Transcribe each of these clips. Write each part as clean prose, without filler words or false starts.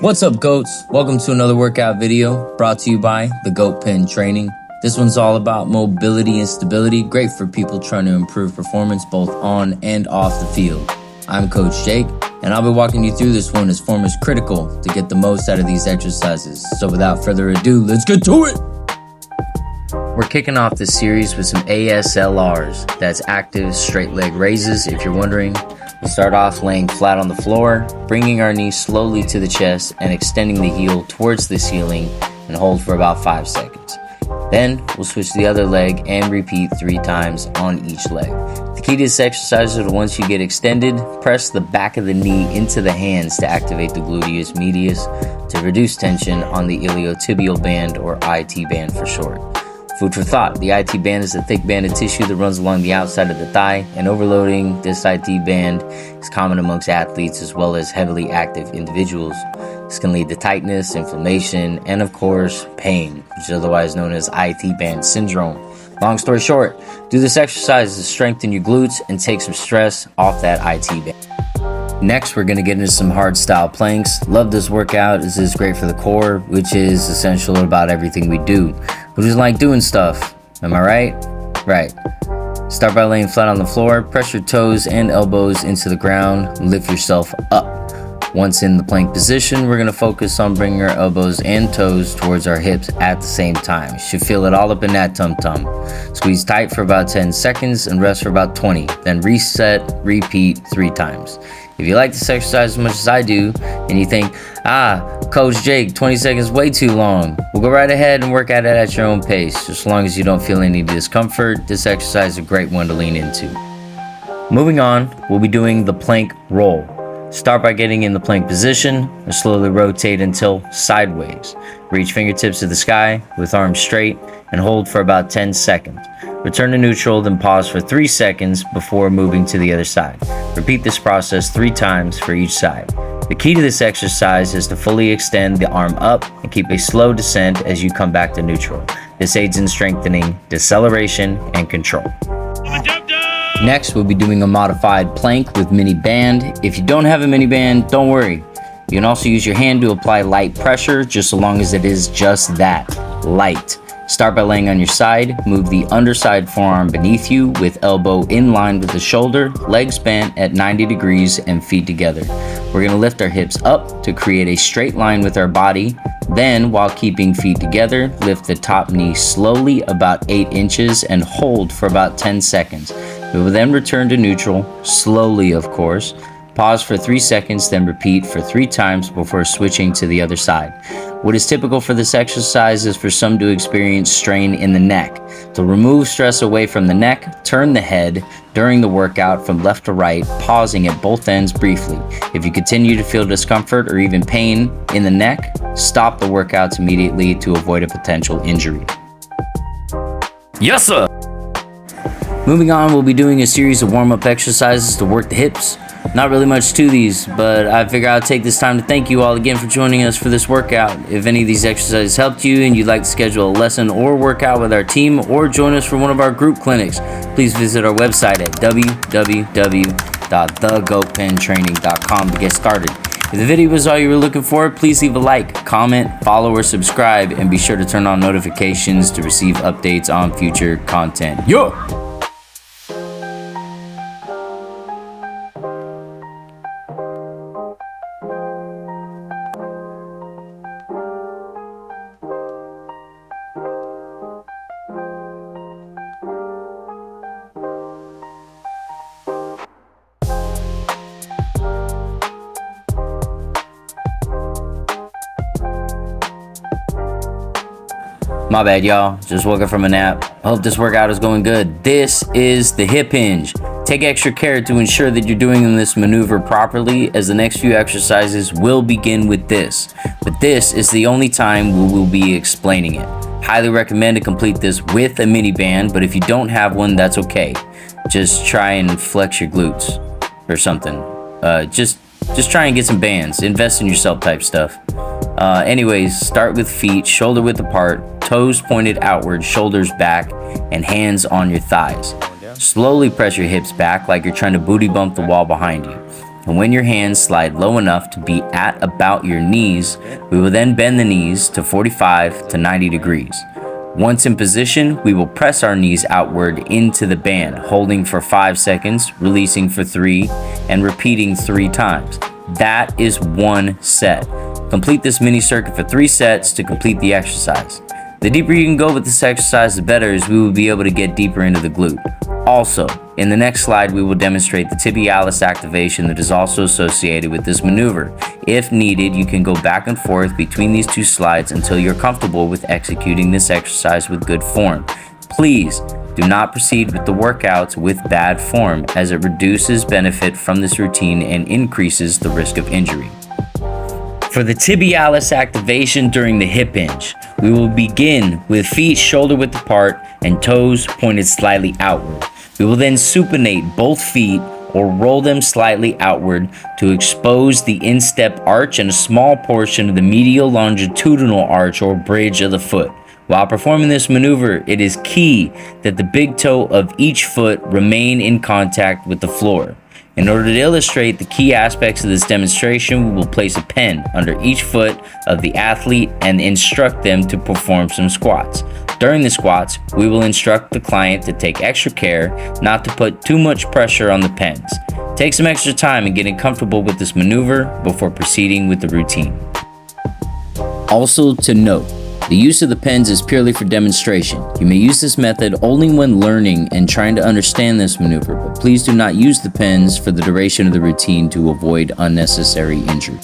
What's up, goats? Welcome to another workout video brought to you by the Goat Pen Training. This one's all about mobility and stability, great for people trying to improve performance both on and off the field. I'm Coach Jake, and I'll be walking you through this one as form is critical to get the most out of these exercises. So without further ado, let's get to it! We're kicking off this series with some ASLRs. That's active straight leg raises, if you're wondering. We start off laying flat on the floor, bringing our knees slowly to the chest and extending the heel towards the ceiling and hold for about 5 seconds. Then we'll switch to the other leg and repeat 3 times on each leg. The key to this exercise is once you get extended, press the back of the knee into the hands to activate the gluteus medius to reduce tension on the iliotibial band, or IT band for short. Food for thought: the IT band is a thick band of tissue that runs along the outside of the thigh, and overloading this IT band is common amongst athletes as well as heavily active individuals. This can lead to tightness, inflammation, and of course, pain, which is otherwise known as IT band syndrome. Long story short, do this exercise to strengthen your glutes and take some stress off that IT band. Next, we're going to get into some hard style planks. Love this workout. This is great for the core, which is essential about everything we do. We just like doing stuff. Am I right? Right. Start by laying flat on the floor. Press your toes and elbows into the ground. Lift yourself up. Once in the plank position, we're going to focus on bringing our elbows and toes towards our hips at the same time. You should feel it all up in that tum-tum. Squeeze tight for about 10 seconds and rest for about 20. Then reset, repeat 3 times. If you like this exercise as much as I do, and you think, Coach Jake, 20 seconds way too long, well, go right ahead and work at it at your own pace. Just as long as you don't feel any discomfort, this exercise is a great one to lean into. Moving on, we'll be doing the plank roll. Start by getting in the plank position and slowly rotate until sideways. Reach fingertips to the sky with arms straight and hold for about 10 seconds. Return to neutral, then pause for 3 seconds before moving to the other side. Repeat this process 3 times for each side. The key to this exercise is to fully extend the arm up and keep a slow descent as you come back to neutral. This aids in strengthening deceleration and control. Next, we'll be doing a modified plank with mini band. If you don't have a mini band, don't worry. You can also use your hand to apply light pressure, just so long as it is just that, light. Start by laying on your side. Move the underside forearm beneath you with elbow in line with the shoulder, legs bent at 90 degrees and feet together. We're going to lift our hips up to create a straight line with our body. Then, while keeping feet together, lift the top knee slowly about 8 inches and hold for about 10 seconds. We will then return to neutral, slowly of course. Pause for 3 seconds, then repeat for 3 times before switching to the other side. What is typical for this exercise is for some to experience strain in the neck. To remove stress away from the neck, turn the head during the workout from left to right, pausing at both ends briefly. If you continue to feel discomfort or even pain in the neck, stop the workouts immediately to avoid a potential injury. Yes, sir! Moving on, we'll be doing a series of warm-up exercises to work the hips. Not really much to these, but I figure I'll take this time to thank you all again for joining us for this workout. If any of these exercises helped you and you'd like to schedule a lesson or workout with our team or join us for one of our group clinics, please visit our website at www.thegoatpentraining.com to get started. If the video was all you were looking for, please leave a like, comment, follow, or subscribe, and be sure to turn on notifications to receive updates on future content. Yo! My bad, y'all. Just woke up from a nap. I hope this workout is going good. This is the hip hinge. Take extra care to ensure that you're doing this maneuver properly, as the next few exercises will begin with this. But this is the only time we will be explaining it. Highly recommend to complete this with a mini band, but if you don't have one, that's okay. Just try and flex your glutes or something. Just try and get some bands. Invest in yourself type stuff. Anyways, start with feet shoulder width apart, toes pointed outward, shoulders back, and hands on your thighs. Slowly press your hips back like you're trying to booty bump the wall behind you. and when your hands slide low enough to be at about your knees, we will then bend the knees to 45 to 90 degrees. Once in position, we will press our knees outward into the band, holding for 5 seconds, releasing for 3, and repeating 3 times. That is 1 set. Complete this mini circuit for 3 sets to complete the exercise. The deeper you can go with this exercise, the better, as we will be able to get deeper into the glute. Also, in the next slide, we will demonstrate the tibialis activation that is also associated with this maneuver. If needed, you can go back and forth between these 2 slides until you're comfortable with executing this exercise with good form. Please do not proceed with the workouts with bad form, as it reduces benefit from this routine and increases the risk of injury. For the tibialis activation during the hip hinge, we will begin with feet shoulder width apart and toes pointed slightly outward. We will then supinate both feet or roll them slightly outward to expose the instep arch and a small portion of the medial longitudinal arch or bridge of the foot. While performing this maneuver, it is key that the big toe of each foot remain in contact with the floor. In order to illustrate the key aspects of this demonstration, we will place a pen under each foot of the athlete and instruct them to perform some squats. During the squats, we will instruct the client to take extra care not to put too much pressure on the pens. Take some extra time in getting comfortable with this maneuver before proceeding with the routine. Also to note, the use of the pens is purely for demonstration. You may use this method only when learning and trying to understand this maneuver, but please do not use the pens for the duration of the routine to avoid unnecessary injury.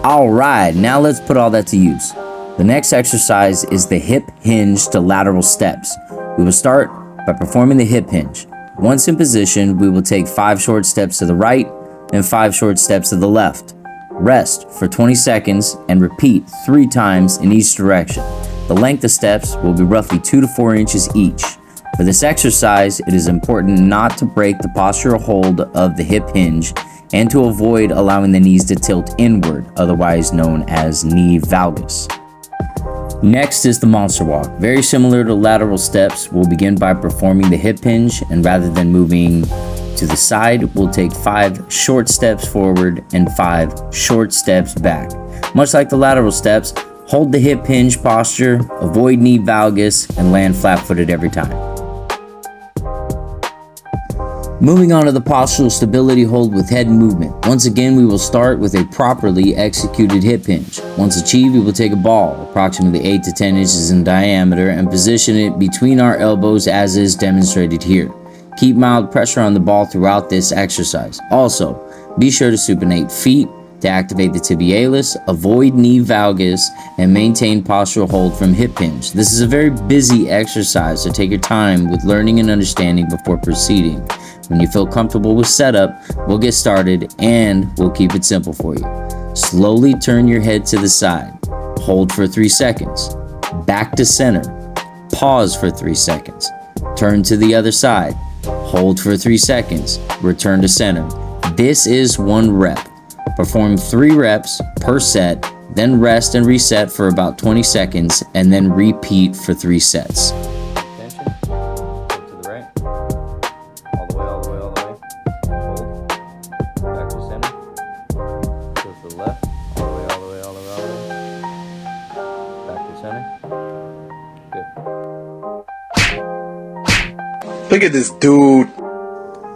Alright, now let's put all that to use. The next exercise is the hip hinge to lateral steps. We will start by performing the hip hinge. Once in position, we will take 5 short steps to the right and 5 short steps to the left. Rest for 20 seconds and repeat 3 times in each direction. The length of steps will be roughly 2 to 4 inches each. For this exercise, it is important not to break the postural hold of the hip hinge and to avoid allowing the knees to tilt inward, otherwise known as knee valgus. Next is the monster walk. Very similar to lateral steps, we'll begin by performing the hip hinge, and rather than moving to the side, we'll take 5 short steps forward and 5 short steps back. Much like the lateral steps, hold the hip hinge posture, avoid knee valgus, and land flat-footed every time. Moving on to the postural stability hold with head movement. Once again, we will start with a properly executed hip hinge. Once achieved, we will take a ball, approximately 8 to 10 inches in diameter, and position it between our elbows as is demonstrated here. Keep mild pressure on the ball throughout this exercise. Also, be sure to supinate feet to activate the tibialis, avoid knee valgus, and maintain postural hold from hip hinge. This is a very busy exercise, so take your time with learning and understanding before proceeding. When you feel comfortable with setup, we'll get started and we'll keep it simple for you. Slowly turn your head to the side. Hold for 3 seconds. Back to center. Pause for 3 seconds. Turn to the other side. Hold for 3 seconds. Return to center. This is 1 rep. Perform 3 reps per set, then rest and reset for about 20 seconds, and then repeat for 3 sets. Look at this dude.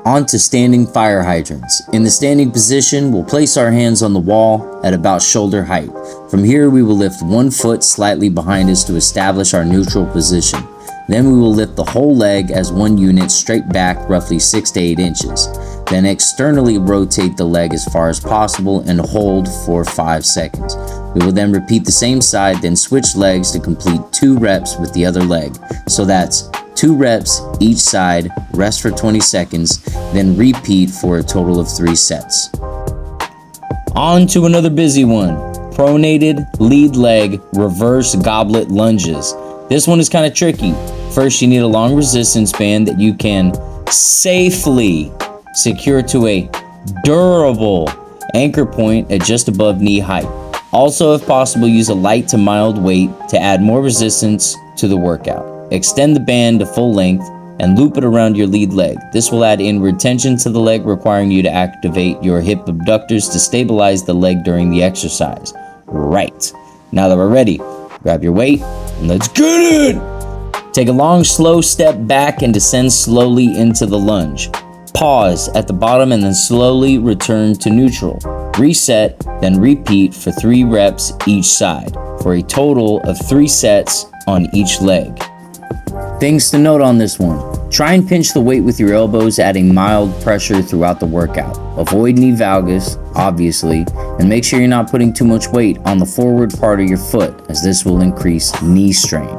On to standing fire hydrants. In the standing position, we'll place our hands on the wall at about shoulder height. From here, we will lift 1 foot slightly behind us to establish our neutral position. Then we will lift the whole leg as 1 unit straight back roughly 6 to 8 inches. Then externally rotate the leg as far as possible and hold for 5 seconds. We will then repeat the same side, then switch legs to complete 2 reps with the other leg. So that's 2 reps each side, rest for 20 seconds, then repeat for a total of 3 sets. On to another busy one. Pronated lead leg reverse goblet lunges. This one is kind of tricky. First, you need a long resistance band that you can safely secure to a durable anchor point at just above knee height. Also, if possible, use a light to mild weight to add more resistance to the workout. Extend the band to full length and loop it around your lead leg. This will add inward tension to the leg, requiring you to activate your hip abductors to stabilize the leg during the exercise. Right. Now that we're ready, grab your weight and let's get it! Take a long, slow step back and descend slowly into the lunge. Pause at the bottom and then slowly return to neutral. Reset, then repeat for 3 reps each side, for a total of 3 sets on each leg. Things to note on this one. Try and pinch the weight with your elbows, adding mild pressure throughout the workout. Avoid knee valgus, obviously, and make sure you're not putting too much weight on the forward part of your foot, as this will increase knee strain.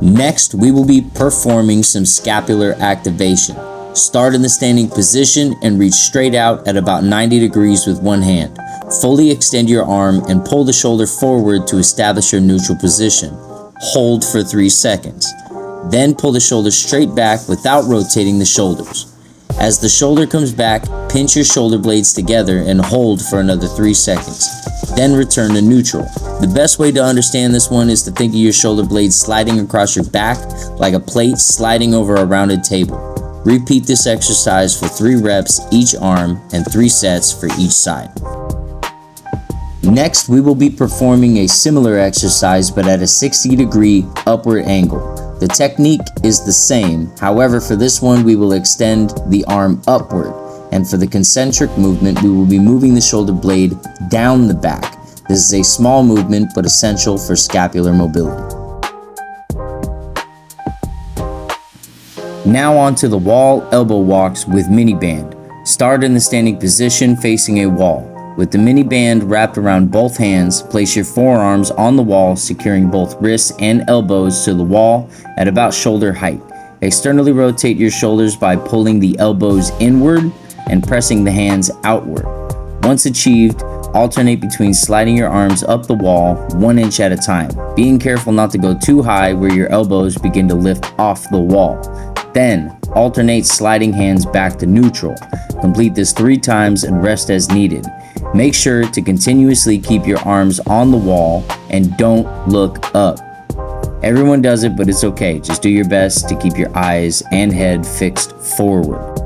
Next, we will be performing some scapular activation. Start in the standing position and reach straight out at about 90 degrees with one hand. Fully extend your arm and pull the shoulder forward to establish your neutral position. Hold for 3 seconds. Then pull the shoulder straight back without rotating the shoulders. As the shoulder comes back, pinch your shoulder blades together and hold for another 3 seconds. Then return to neutral. The best way to understand this one is to think of your shoulder blades sliding across your back like a plate sliding over a rounded table. Repeat this exercise for 3 reps each arm and 3 sets for each side. Next, we will be performing a similar exercise but at a 60-degree upward angle. The technique is the same, however for this one we will extend the arm upward, and for the concentric movement we will be moving the shoulder blade down the back. This is a small movement but essential for scapular mobility. Now on to the wall elbow walks with mini band. Start in the standing position facing a wall. With the mini band wrapped around both hands, place your forearms on the wall, securing both wrists and elbows to the wall at about shoulder height. Externally rotate your shoulders by pulling the elbows inward and pressing the hands outward. Once achieved, alternate between sliding your arms up the wall 1 inch at a time, being careful not to go too high where your elbows begin to lift off the wall. Then, alternate sliding hands back to neutral. Complete this 3 times and rest as needed. Make sure to continuously keep your arms on the wall and don't look up. Everyone does it, but it's okay. Just do your best to keep your eyes and head fixed forward.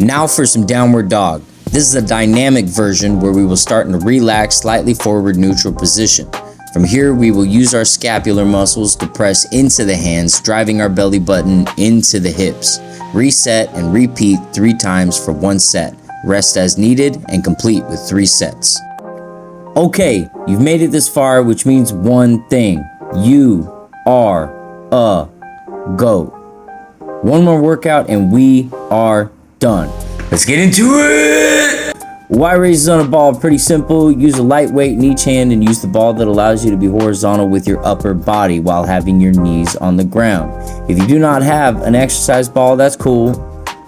Now for some downward dog. This is a dynamic version where we will start in a relaxed, slightly forward neutral position. From here, we will use our scapular muscles to press into the hands, driving our belly button into the hips. Reset and repeat 3 times for 1 set. Rest as needed and complete with 3 sets. Okay, you've made it this far, which means one thing. You are a GOAT. One more workout and we are done. Let's get into it! Y raises on a ball, pretty simple. Use a light weight in each hand and use the ball that allows you to be horizontal with your upper body while having your knees on the ground. If you do not have an exercise ball, that's cool.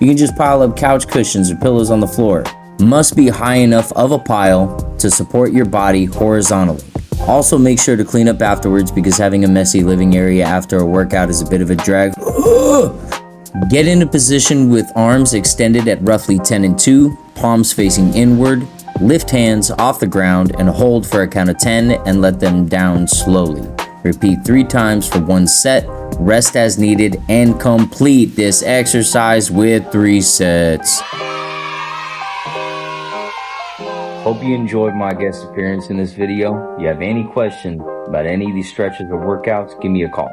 You can just pile up couch cushions or pillows on the floor. Must be high enough of a pile to support your body horizontally. Also make sure to clean up afterwards because having a messy living area after a workout is a bit of a drag. Get into position with arms extended at roughly 10 and 2, palms facing inward. Lift hands off the ground and hold for a count of 10 and let them down slowly. Repeat 3 times for 1 set. Rest as needed and complete this exercise with 3 sets. Hope you enjoyed my guest appearance in this video. If you have any questions about any of these stretches or workouts, give me a call.